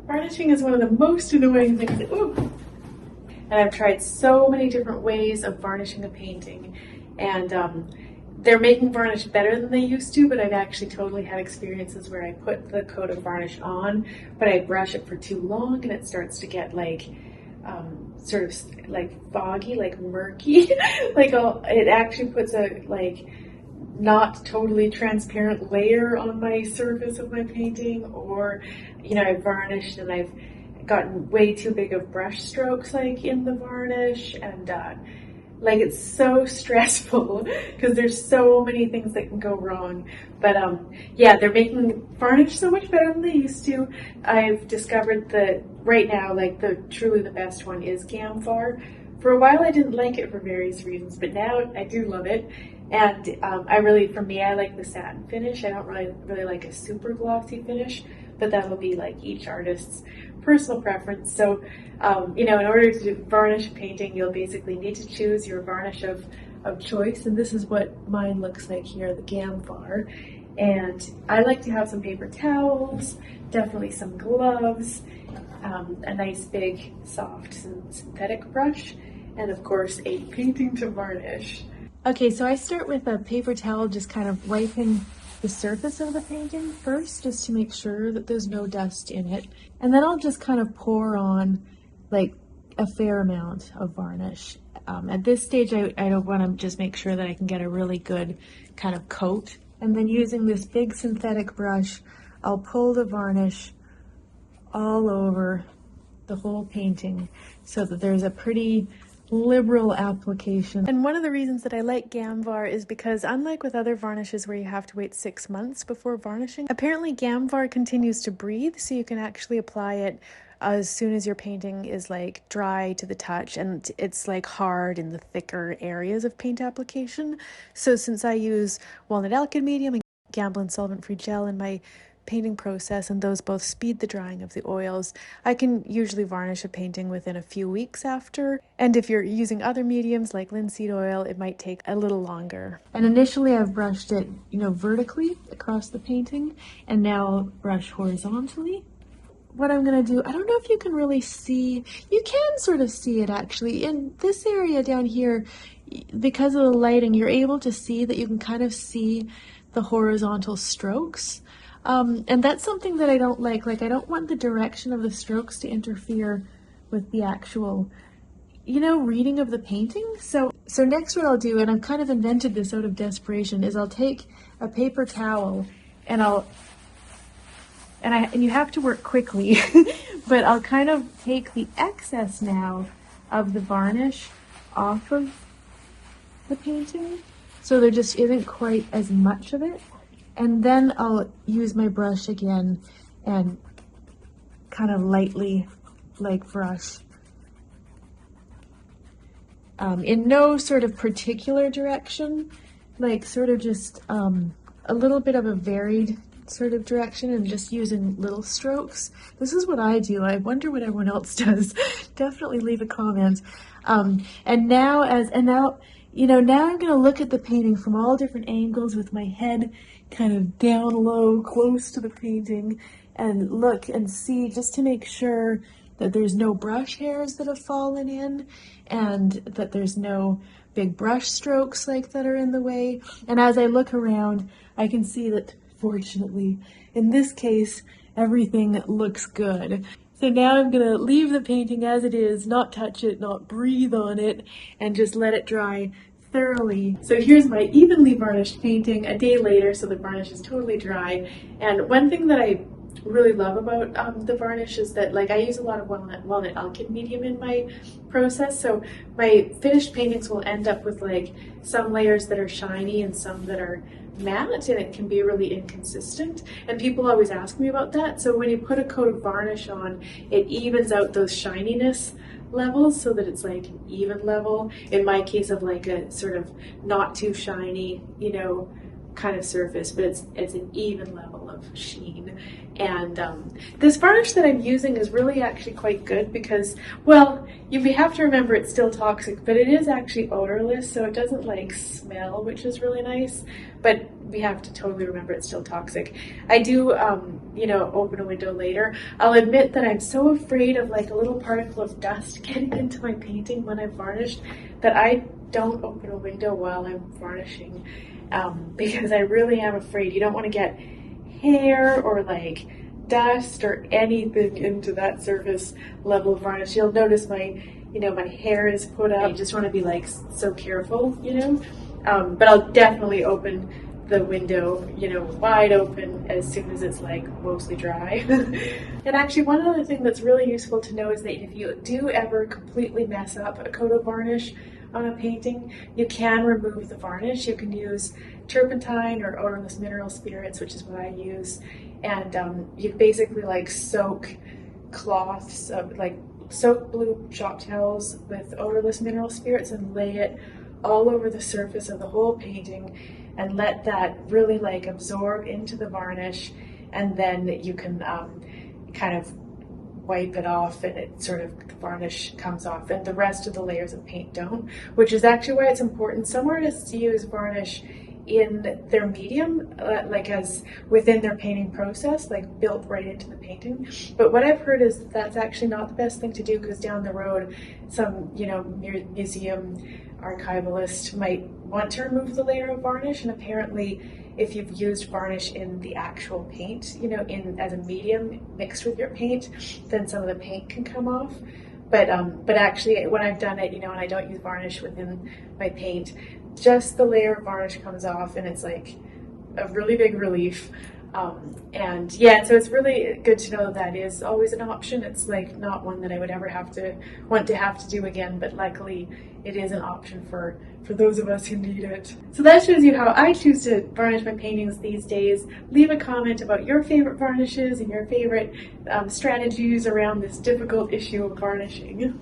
Varnishing is one of the most annoying things. Ooh. And I've tried so many different ways of varnishing a painting, and they're making varnish better than they used to, but I've actually totally had experiences where I put the coat of varnish on, but I brush it for too long and it starts to get like sort of like foggy, like murky. Like it actually puts a like not totally transparent layer on my surface of my painting, or you know, I've varnished and I've gotten way too big of brush strokes like in the varnish, and like it's so stressful because there's so many things that can go wrong. But yeah, they're making varnish so much better than they used to. I've discovered that right now, like truly the best one is GamVar. For a while I didn't like it for various reasons, but now I do love it. And for me, I like the satin finish. I don't really like a super glossy finish, but that'll be like each artist's personal preference. So, you know, in order to varnish a painting, you'll basically need to choose your varnish of choice. And this is what mine looks like here, the GamVar. And I like to have some paper towels, definitely some gloves, a nice big soft synthetic brush, and of course a painting to varnish. Okay, so I start with a paper towel, just kind of wiping the surface of the painting first, just to make sure that there's no dust in it. And then I'll just kind of pour on like a fair amount of varnish. At this stage, I don't want to just make sure that I can get a really good kind of coat. And then using this big synthetic brush, I'll pull the varnish all over the whole painting so that there's a pretty liberal application. And one of the reasons that I like GamVar is because, unlike with other varnishes where you have to wait 6 months before varnishing, apparently GamVar continues to breathe, so you can actually apply it as soon as your painting is like dry to the touch, and it's like hard in the thicker areas of paint application. So since I use Walnut Alkyd medium and Gamblin solvent-free gel in my painting process, and those both speed the drying of the oils, I can usually varnish a painting within a few weeks after. And if you're using other mediums like linseed oil, it might take a little longer. And initially I've brushed it, you know, vertically across the painting, and now I'll brush horizontally. What I'm going to do, I don't know if you can really see, you can sort of see it actually. In this area down here, because of the lighting, you're able to see that you can kind of see the horizontal strokes. And that's something that I don't like. Like, I don't want the direction of the strokes to interfere with the actual, you know, reading of the painting. So next what I'll do, and I've kind of invented this out of desperation, is I'll take a paper towel and and you have to work quickly, but I'll kind of take the excess now of the varnish off of the painting, so there just isn't quite as much of it. And then I'll use my brush again and kind of lightly, like, brush in no sort of particular direction, like sort of just a little bit of a varied sort of direction, and just using little strokes. This is what I do. I wonder what everyone else does. Definitely leave a comment. And now you know, now I'm going to look at the painting from all different angles with my head kind of down low, close to the painting, and look and see, just to make sure that there's no brush hairs that have fallen in, and that there's no big brush strokes like that are in the way. And as I look around, I can see that, fortunately, in this case, everything looks good. So now I'm going to leave the painting as it is, not touch it, not breathe on it, and just let it dry thoroughly. So here's my evenly varnished painting a day later, so the varnish is totally dry. And one thing that I really love about the varnish is that, like, I use a lot of Walnut Alkyd medium in my process, so my finished paintings will end up with like some layers that are shiny and some that are matte, and it can be really inconsistent, and people always ask me about that. So when you put a coat of varnish on, it evens out those shininess levels so that it's like an even level, in my case, of like a sort of not too shiny, you know, kind of surface, but it's an even level of sheen. And this varnish that I'm using is really actually quite good because, well, you have to remember it's still toxic, but it is actually odorless, so it doesn't like smell, which is really nice. But we have to totally remember it's still toxic. I do, open a window later. I'll admit that I'm so afraid of like a little particle of dust getting into my painting when I've varnished that I don't open a window while I'm varnishing. Because I really am afraid. You don't want to get hair or like dust or anything into that surface level of varnish. You'll notice my hair is put up. You just want to be like so careful, but I'll definitely open the window, wide open as soon as it's like mostly dry. And actually one other thing that's really useful to know is that if you do ever completely mess up a coat of varnish on a painting, you can remove the varnish. You can use turpentine or odorless mineral spirits, which is what I use, and you basically like soak cloths of like soak blue shop towels with odorless mineral spirits and lay it all over the surface of the whole painting and let that really like absorb into the varnish, and then you can kind of wipe it off and the varnish comes off, and the rest of the layers of paint don't, which is actually why it's important. Some artists use varnish in their medium, like as within their painting process, like built right into the painting. But what I've heard is that's actually not the best thing to do, because down the road, some museum archivalist might want to remove the layer of varnish, and apparently if you've used varnish in the actual paint, as a medium mixed with your paint, then some of the paint can come off. But actually when I've done it, and I don't use varnish within my paint, just the layer of varnish comes off, and it's like a really big relief. And yeah, so it's really good to know that is always an option. It's like not one that I would ever want to have to do again, but luckily it is an option for those of us who need it. So that shows you how I choose to varnish my paintings these days. Leave a comment about your favorite varnishes and your favorite strategies around this difficult issue of varnishing.